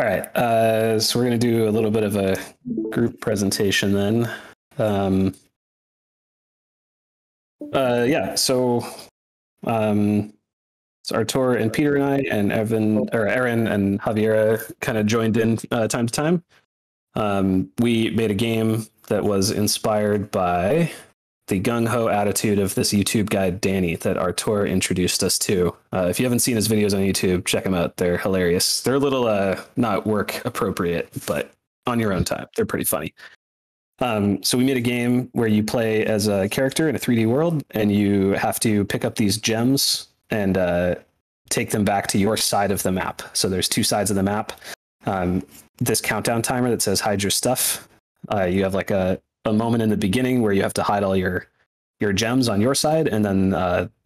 All right, so we're going to do a little bit of a group presentation then. So Artur and Peter and I and Aaron and Javiera kind of joined in time to time. We made a game that was inspired by the gung-ho attitude of this YouTube guy, Danny, that Artur introduced us to. If you haven't seen his videos on YouTube, check them out. They're hilarious. They're a little not work appropriate, but on your own time. They're pretty funny. So we made a game where you play as a character in a 3D world, and you have to pick up these gems and take them back to your side of the map. So there's two sides of the map. This countdown timer that says hide your stuff. You have like a moment in the beginning where you have to hide all your gems on your side, and then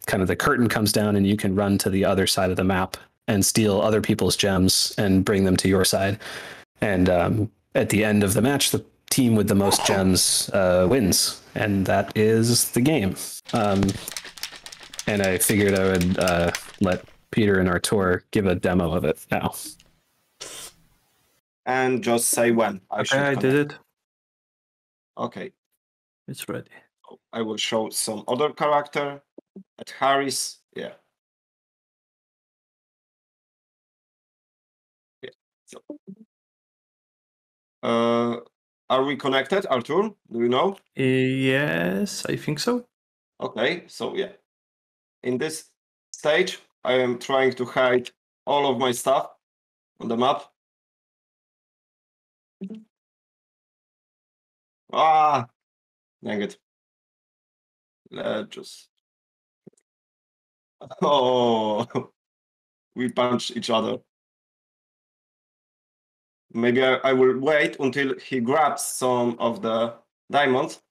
kind of the curtain comes down and you can run to the other side of the map and steal other people's gems and bring them to your side. And at the end of the match, the team with the most gems wins, and that is the game. And I figured I would let Peter and Artur give a demo of it now. And just say when. I did it. Okay. It's ready. I will show some other character at Harris. Yeah. So, are we connected, Artur? Do you know? Yes, I think so. Okay, so yeah. In this stage, I am trying to hide all of my stuff on the map. Ah, dang it. Let's just... Oh, we punched each other. Maybe I will wait until he grabs some of the diamonds.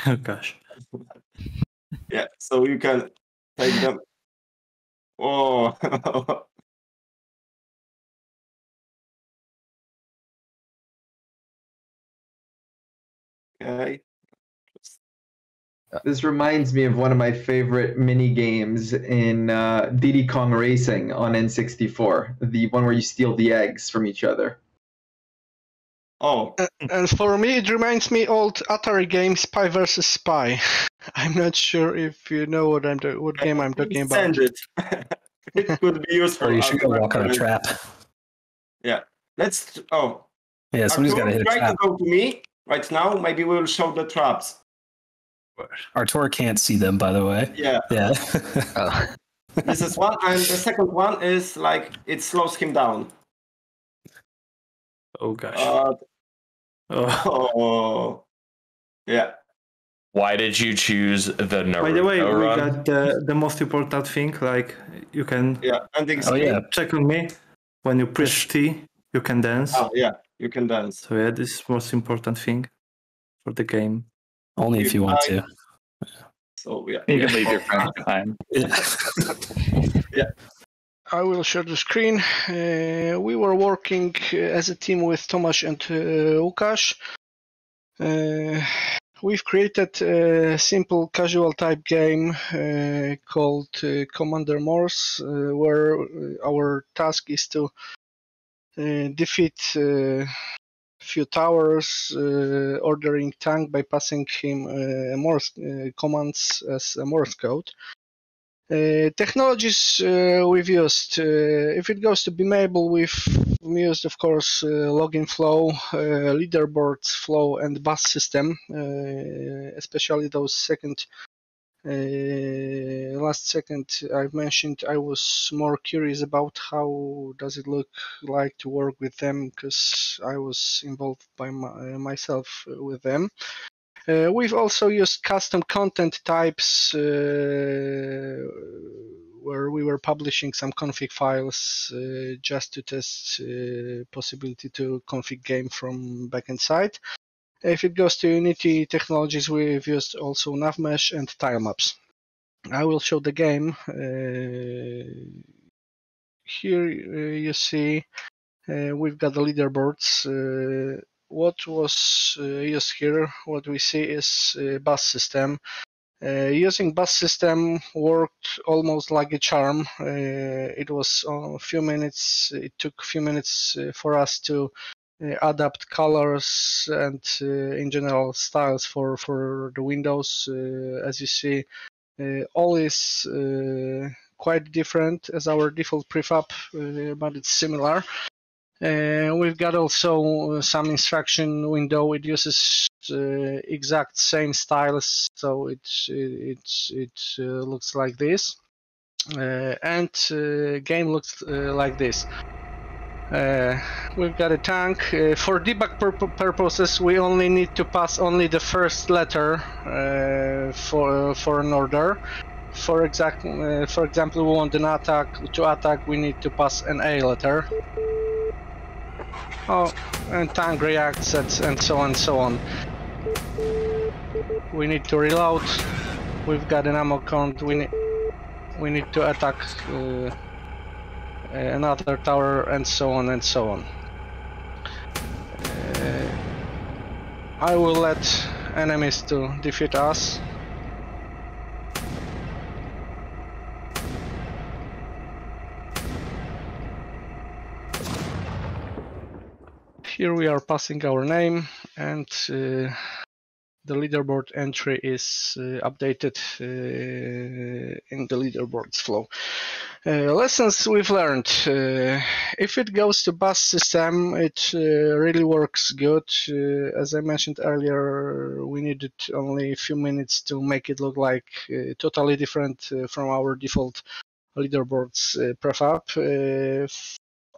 Oh, gosh. Yeah, so you can take them. Oh. Okay. This reminds me of one of my favorite mini games in Diddy Kong Racing on N64, the one where you steal the eggs from each other. Oh. And for me, it reminds me old Atari game Spy vs. Spy. I'm not sure if you know what game I'm talking about. Send it. It could be useful. Or you should go walk on a trap. Yeah. Let's. Oh. Yeah, somebody's got to hit a try trap. to go to me right now. Maybe we'll show the traps. Artur can't see them, by the way. Yeah. Yeah. This is one, and the second one is like it slows him down. Oh gosh. Oh. Yeah. Why did you choose the Naruto By the way, we run? got the most important thing. Like you can check on me. When you press T, you can dance. Oh yeah, you can dance. So yeah, this is the most important thing for the game. Only if you want to. So yeah. You can leave your friends behind. Yeah. I will share the screen. We were working as a team with Tomasz and Łukasz. We've created a simple casual type game called Commander Morse, where our task is to defeat few towers, ordering tank by passing him Morse commands as a Morse code. Technologies we've used. If it goes to Beamable, we've used, of course, login flow, leaderboards flow, and bus system. Especially those last second I've mentioned. I was more curious about how does it look like to work with them, because I was involved by myself with them. We've also used custom content types where we were publishing some config files just to test possibility to config game from backend side. If it goes to Unity technologies, we've used also navmesh and tilemaps. I will show the game. Here you see we've got the leaderboards. What was used here, what we see is a bus system. Using bus system worked almost like a charm. It was a few minutes. It took a few minutes for us to adapt colors and in general styles for the windows. As you see, all is quite different as our default prefab, but it's similar. We've got also some instruction window. It uses exact same styles, so it looks like this, and game looks like this. We've got a tank. For debug purposes, we only need to pass only the first letter for an order. For example, we want an attack. To attack, we need to pass an A letter. Oh, and tank reacts and so on and so on. We need to reload. We've got an ammo count. We need to attack another tower and so on and so on. I will let enemies to defeat us. Here we are passing our name, and the leaderboard entry is updated in the leaderboards flow. Lessons we've learned. If it goes to bus system, it really works good. As I mentioned earlier, we needed only a few minutes to make it look like totally different from our default leaderboards prefab.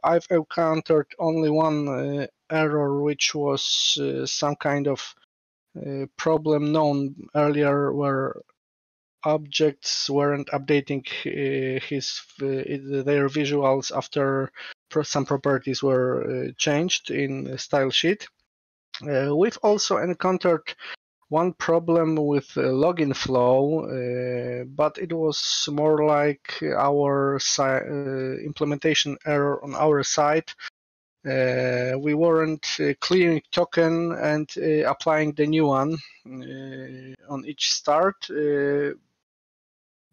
I've encountered only one error, which was some kind of problem known earlier where objects weren't updating their visuals after some properties were changed in the style sheet. We've also encountered one problem with login flow, but it was more like our implementation error on our side. We weren't clearing token and applying the new one on each start,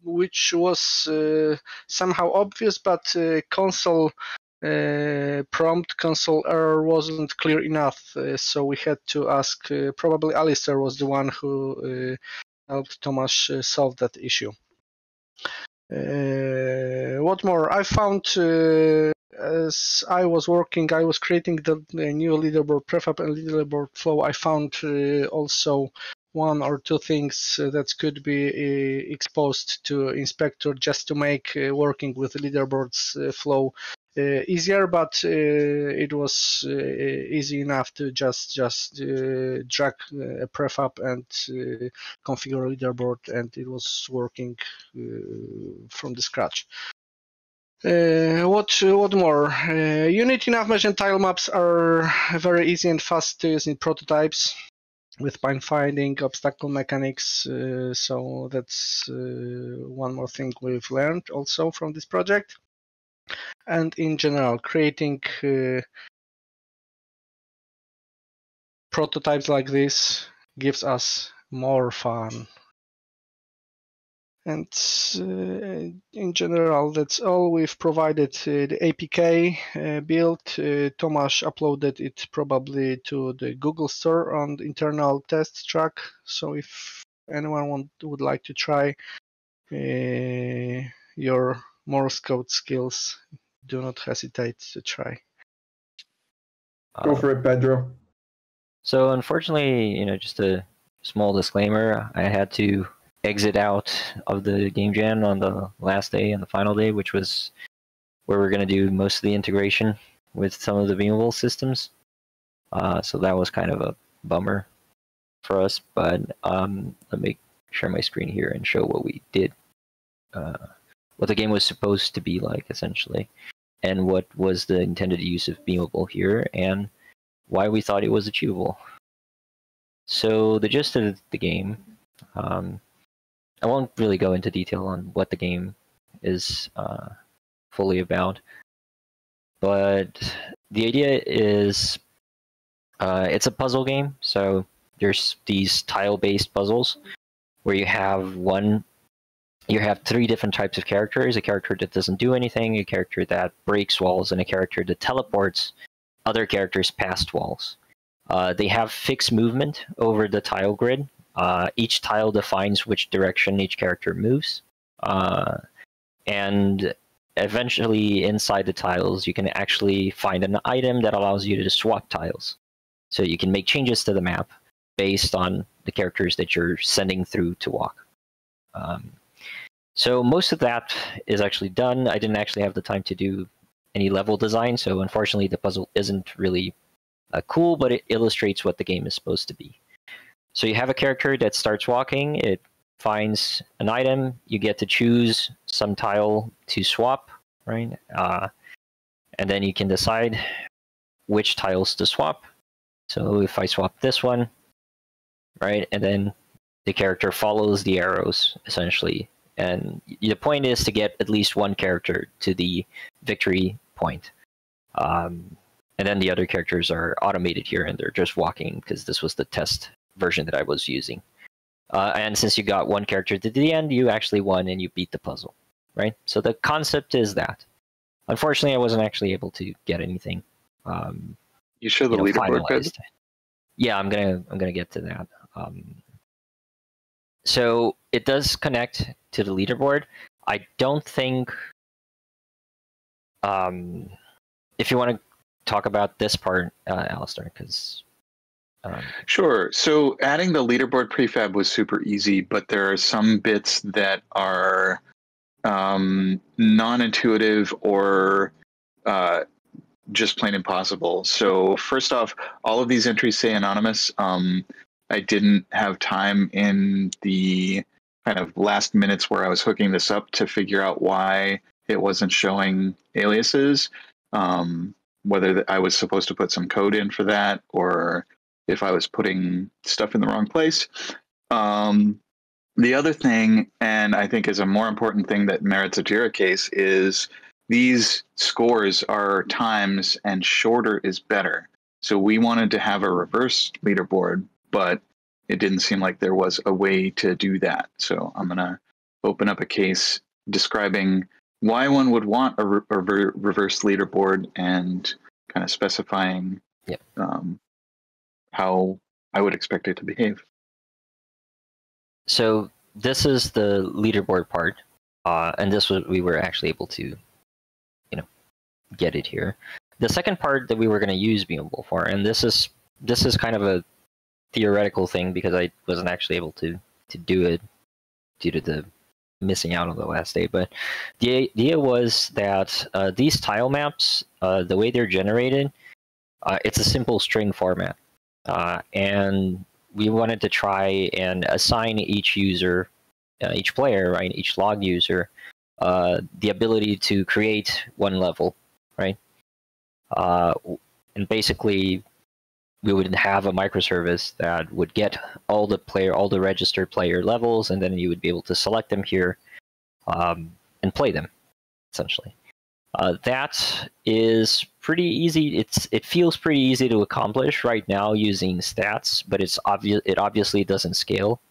which was somehow obvious, but console prompt console error wasn't clear enough, so we had to ask. Probably Alistair was the one who helped Tomasz solve that issue. What more? I found as I was working, I was creating the new leaderboard prefab and leaderboard flow. I found also one or two things that could be exposed to inspector just to make working with leaderboards flow easier, but it was easy enough to just drag a prefab and configure a leaderboard, and it was working from the scratch. What more? Unity navmesh and tile maps are very easy and fast to use in prototypes with point finding, obstacle mechanics. So that's one more thing we've learned also from this project. And in general, creating prototypes like this gives us more fun. And in general, that's all. We've provided the APK build. Tomasz uploaded it probably to the Google Store on the internal test track. So if anyone would like to try your Morse code skills, do not hesitate to try. Go for it, Pedro. So unfortunately, just a small disclaimer, I had to exit out of the game jam on the last day and the final day, which was where we're going to do most of the integration with some of the Beamable systems. So that was kind of a bummer for us, but let me share my screen here and show what we did, what the game was supposed to be like, essentially, and what was the intended use of Beamable here, and why we thought it was achievable. So the gist of the game, I won't really go into detail on what the game is fully about, but the idea is it's a puzzle game. So there's these tile-based puzzles where you have three different types of characters: a character that doesn't do anything, a character that breaks walls, and a character that teleports other characters past walls. They have fixed movement over the tile grid. Each tile defines which direction each character moves. And eventually, inside the tiles, you can actually find an item that allows you to swap tiles. So you can make changes to the map based on the characters that you're sending through to walk. So most of that is actually done. I didn't actually have the time to do any level design, so unfortunately the puzzle isn't really cool, but it illustrates what the game is supposed to be. So you have a character that starts walking, it finds an item, you get to choose some tile to swap, right? And then you can decide which tiles to swap. So if I swap this one, right, and then the character follows the arrows, essentially. And the point is to get at least one character to the victory point. And then the other characters are automated here, and they're just walking, because this was the test version that I was using. And since you got one character to the end, you actually won and you beat the puzzle, right? So the concept is that. Unfortunately, I wasn't actually able to get anything. You show the leaderboard, good? Yeah, I'm gonna get to that. So it does connect to the leaderboard. I don't think. If you want to talk about this part, Alistair, because. Sure. So adding the leaderboard prefab was super easy, but there are some bits that are non-intuitive or just plain impossible. So first off, all of these entries say anonymous. I didn't have time in the kind of last minutes where I was hooking this up to figure out why it wasn't showing aliases, whether I was supposed to put some code in for that, or if I was putting stuff in the wrong place. The other thing, and I think is a more important thing that merits a JIRA case, is these scores are times and shorter is better. So we wanted to have a reverse leaderboard, but it didn't seem like there was a way to do that. So I'm going to open up a case describing why one would want a reverse leaderboard and kind of specifying how I would expect it to behave. So this is the leaderboard part, and this was we were actually able to, get it here. The second part that we were going to use Beamable for, and this is kind of a theoretical thing because I wasn't actually able to do it due to the missing out on the last day. But the idea was that these tile maps, the way they're generated, it's a simple string format. And we wanted to try and assign each user, each player, right, each log user, the ability to create one level, right? And basically, we would have a microservice that would get all the registered player levels, and then you would be able to select them here and play them, essentially. That is pretty easy. It feels pretty easy to accomplish right now using stats, but it obviously doesn't scale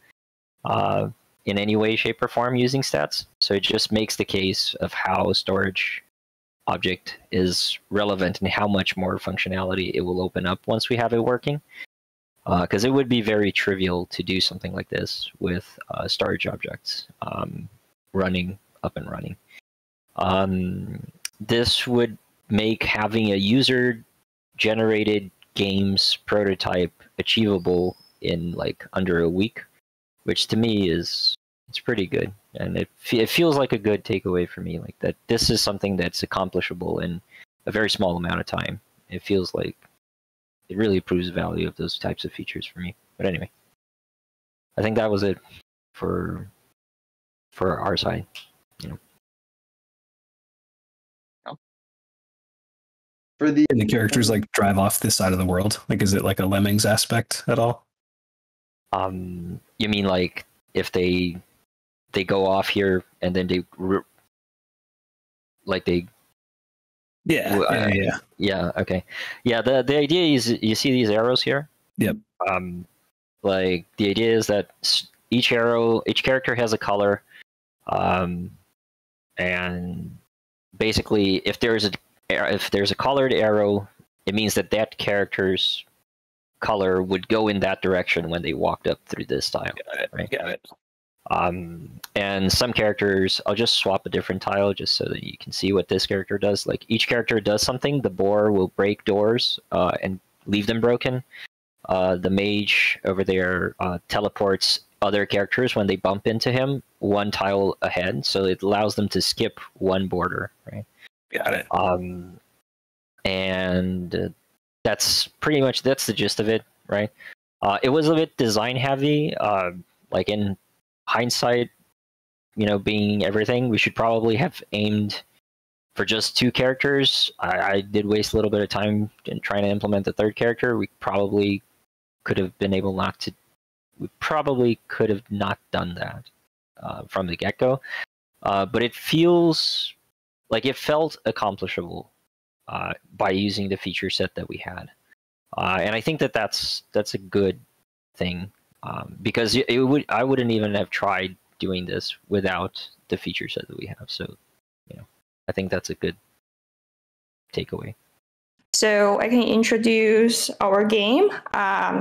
in any way, shape, or form using stats. So it just makes the case of how storage object is relevant and how much more functionality it will open up once we have it working. Because it would be very trivial to do something like this with storage objects running up and running. This would make having a user-generated games prototype achievable in like under a week, which to me it's pretty good, and it feels like a good takeaway for me. Like that, this is something that's accomplishable in a very small amount of time. It feels like it really proves the value of those types of features for me. But anyway, I think that was it for our side. For the characters like drive off this side of the world, like is it like a Lemmings aspect at all? You mean like if they go off here and then yeah, okay, yeah. The idea is you see these arrows here. Yep. Like the idea is that each character has a color, and basically, if there's a colored arrow, it means that that character's color would go in that direction when they walked up through this tile. Got it. And some characters, I'll just swap a different tile just so that you can see what this character does. Like each character does something. The boar will break doors and leave them broken. The mage over there teleports other characters when they bump into him one tile ahead, so it allows them to skip one border. Right. Got it. And that's pretty much the gist of it. Right. It was a bit design heavy. Like in hindsight, being everything, we should probably have aimed for just 2 characters. I did waste a little bit of time in trying to implement the 3rd character. We probably could have been able we probably could have not done that from the get-go. But it feels like it felt accomplishable by using the feature set that we had. And I think that's a good thing. Because I wouldn't even have tried doing this without the feature set that we have. So, I think that's a good takeaway. So I can introduce our game.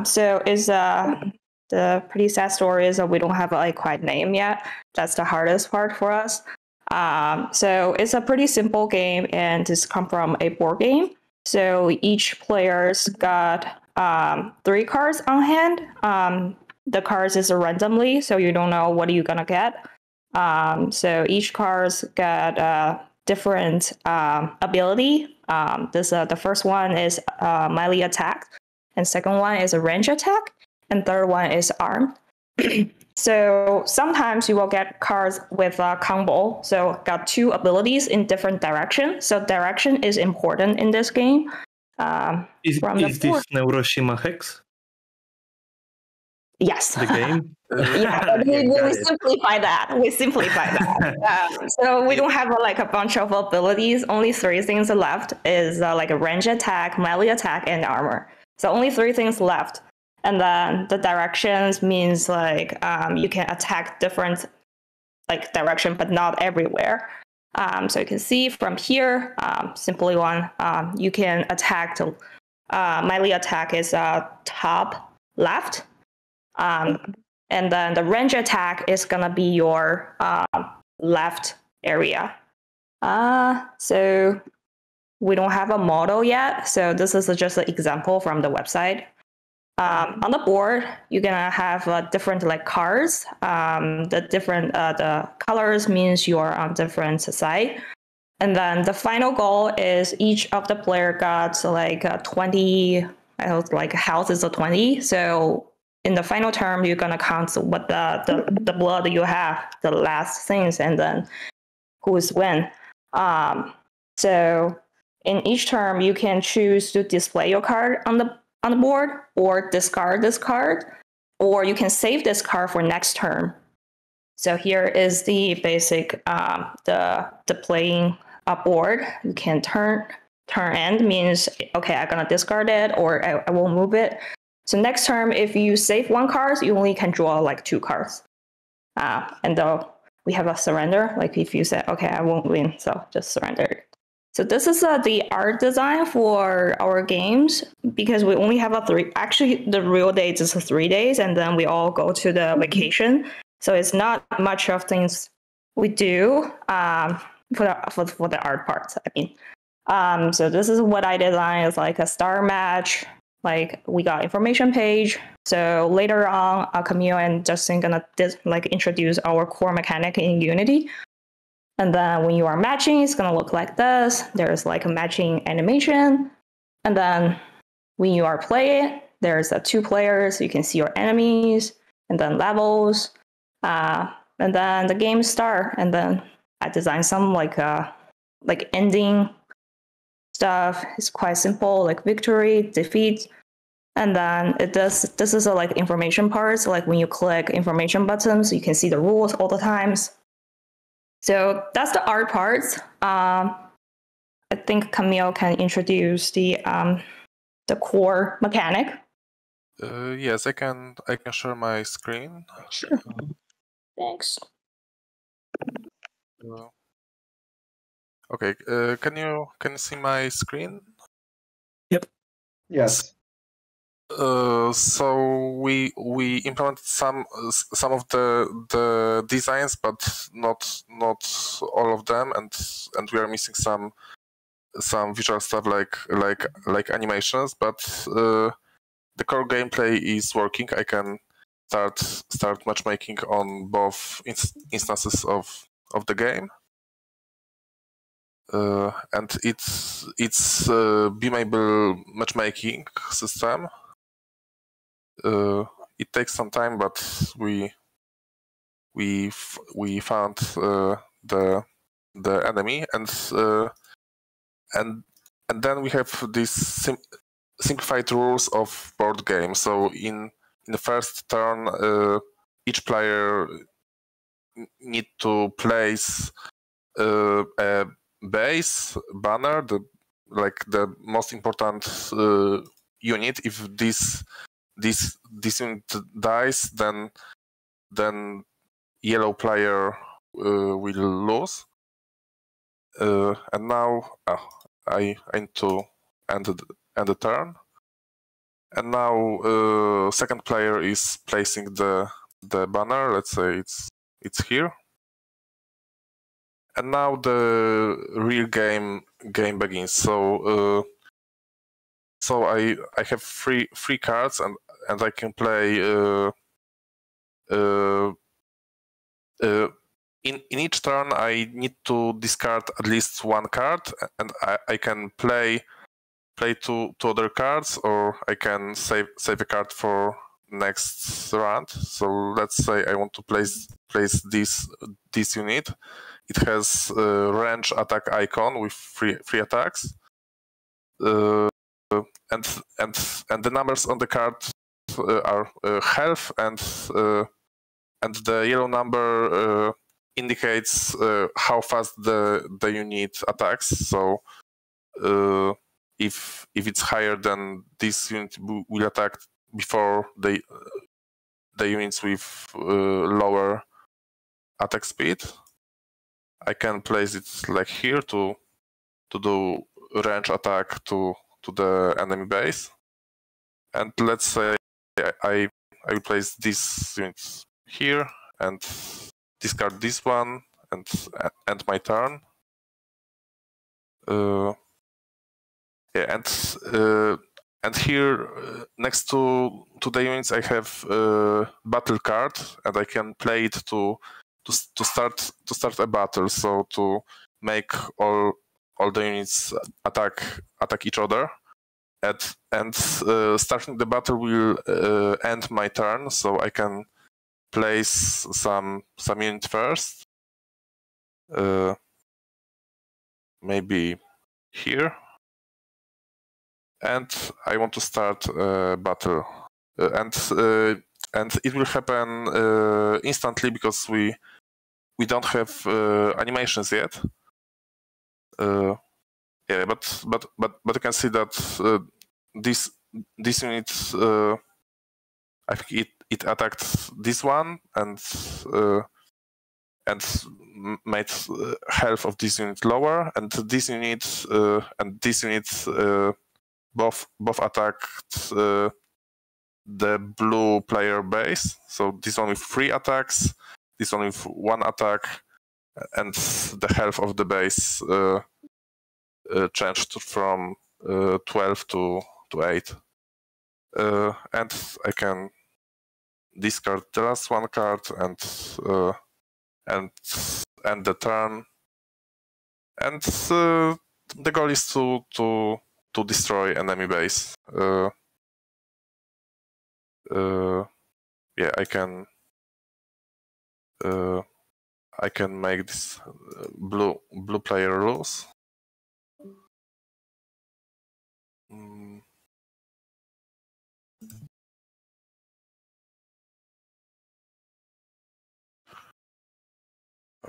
So is the pretty sad story is that we don't have a quite name yet. That's the hardest part for us. So it's a pretty simple game, and it's come from a board game. So each player's got 3 cards on hand. The cards is randomly, so you don't know what you're gonna get. So each card's got different ability. The first one is melee attack, and second one is a range attack, and third one is armed. So sometimes you will get cards with a combo. So got 2 abilities in different directions. So direction is important in this game. Is this Neuroshima Hex? Yes. The game? Yeah, we simplify that. So we don't have a bunch of abilities. Only 3 things left is like a range attack, melee attack, and armor. So only 3 things left. And then the directions means you can attack different direction, but not everywhere. So you can see from here, simply one, you can attack. Melee attack is top left. And then the range attack is gonna be your left area. So we don't have a model yet. So this is just an example from the website. On the board, you're gonna have different cards. The colors means you're on different side. And then the final goal is each of the player got 20. Health is a 20. So in the final term, you're gonna count what the blood you have, the last things, and then who's win. So in each term, you can choose to display your card on the board, or discard this card, or you can save this card for next turn. So here is the basic the playing board. You can turn end means okay, I'm gonna discard it, or I won't move it. So next turn, if you save 1 card, you only can draw 2 cards. And though we have a surrender, if you say, okay, I won't win, so just surrender. So this is the art design for our games, because we only have 3. Actually, the real dates is 3 days, and then we all go to the vacation. So it's not much of things we do for the art part. So this is what I designed. It's a star match. We got information page. So later on, Camille and Justin gonna introduce our core mechanic in Unity. And then when you are matching, it's gonna look like this. There's a matching animation. And then when you are playing, there's 2 players. You can see your enemies, and then levels. And then the game start. And then I designed some ending stuff. It's quite simple, victory, defeat. And then this is information parts. When you click information buttons, you can see the rules all the times. So that's the art parts. I think Camille can introduce the core mechanic. Yes, I can share my screen. Sure. Thanks. Okay. Can you see my screen? Yep. Yes. So we implemented some of the designs, but not all of them, and we are missing some visual stuff like animations. But the core gameplay is working. I can start matchmaking on both instances of the game. And it's Beamable matchmaking system. It takes some time, but we found the enemy, and then we have these simplified rules of board game. So in the first turn, each player need to place a base banner, the most important unit. If this unit dies, then yellow player will lose. And now I need to end the turn. And now second player is placing the banner. Let's say it's here. And now the real game begins. So I have three cards, and I can play in each turn. I need to discard at least one card, and I can play two other cards, or I can save a card for next round. So let's say I want to place this unit. It has a range attack icon with three attacks, and the numbers on the card are health, and the yellow number indicates how fast the unit attacks. So if it's higher, then this unit will attack before the units with lower attack speed. I can place it like here to do range attack to the enemy base. And let's say I will place this unit here and discard this one and end my turn. And here next to the units I have battle card, and I can play it to start a battle. So to make all the units attack each other. And starting the battle will end my turn, so I can place some unit first. Maybe here. And I want to start a battle. And it will happen instantly because we don't have animations yet. Yeah, but you can see that this unit, I think it attacked this one and made health of this unit lower, and this unit and this unit both attacked the blue player base. So this one with 3 attacks, this one with 1 attack, and the health of the base changed from 12 to 8. And I can discard the last 1 card and end the turn. And the goal is to destroy enemy base. Yeah, I can make this blue player lose.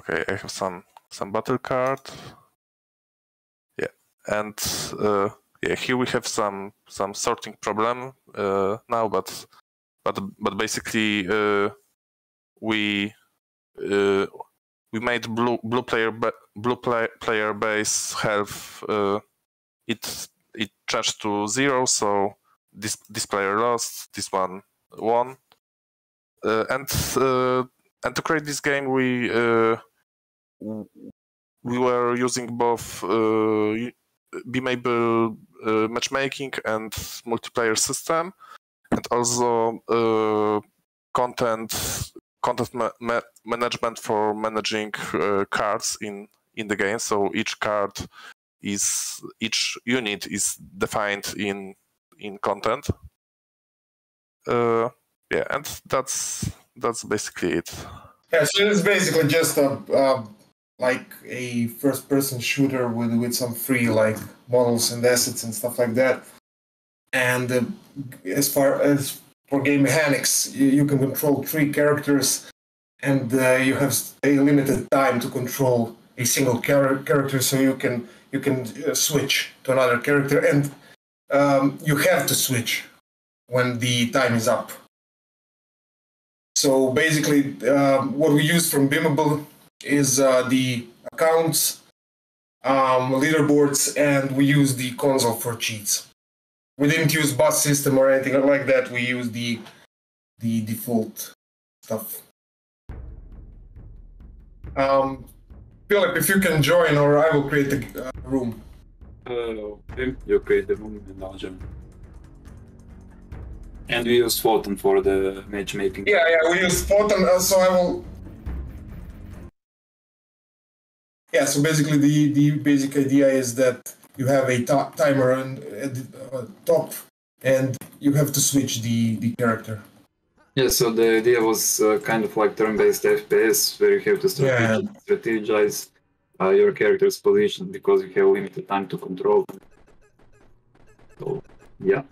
Okay, I have some battle card. Yeah, and yeah, here we have some sorting problem now, but basically we made blue player base health it changed to 0, so this player lost, this one won, and to create this game we were using both Beamable matchmaking and multiplayer system, and also content management for managing cards in the game. So each unit is defined in content. Yeah, and that's basically it. Yeah, so it's basically just like a first-person shooter with some free like models and assets and stuff like that. And as far as for game mechanics, you can control 3 characters, and you have a limited time to control a single character. So you can switch to another character, and you have to switch when the time is up. So basically, what we use from Beamable is the accounts, leaderboards, and we use the console for cheats. We didn't use bot system or anything like that. We use the default stuff. Philip, if you can join, or I will create a room. Okay, you create the room and I'll join. And we use Photon for the matchmaking. Yeah, we use Photon, so I will... Yeah, so basically the basic idea is that you have a timer at the top, and you have to switch the character. Yeah, so the idea was kind of like turn-based FPS, where you have to strategize your character's position, because you have limited time to control them. So, yeah.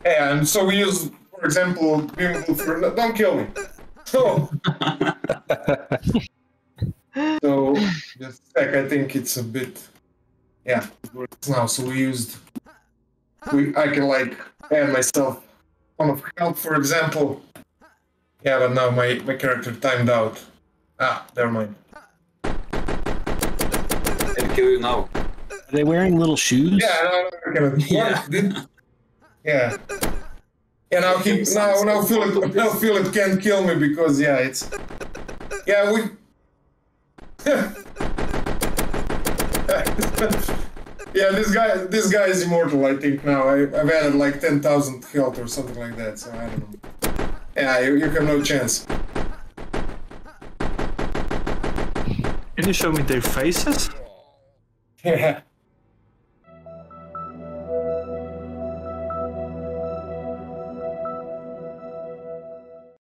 Yeah, and so we use, for example, Beamable for... Don't kill me! So, just a sec, I think it's a bit... Yeah, it works now. So we used... I can like add myself one of health, for example. Yeah, but now my character timed out. Ah, never mind. I'll kill you now. Are they wearing little shoes? Yeah, yeah. Yeah. Yeah, now Philip can't kill me because it's... Yeah, we... Yeah, this guy is immortal, I think now. I've added like 10,000 health or something like that, so I don't know. Yeah, you have no chance. Can you show me their faces? Yeah.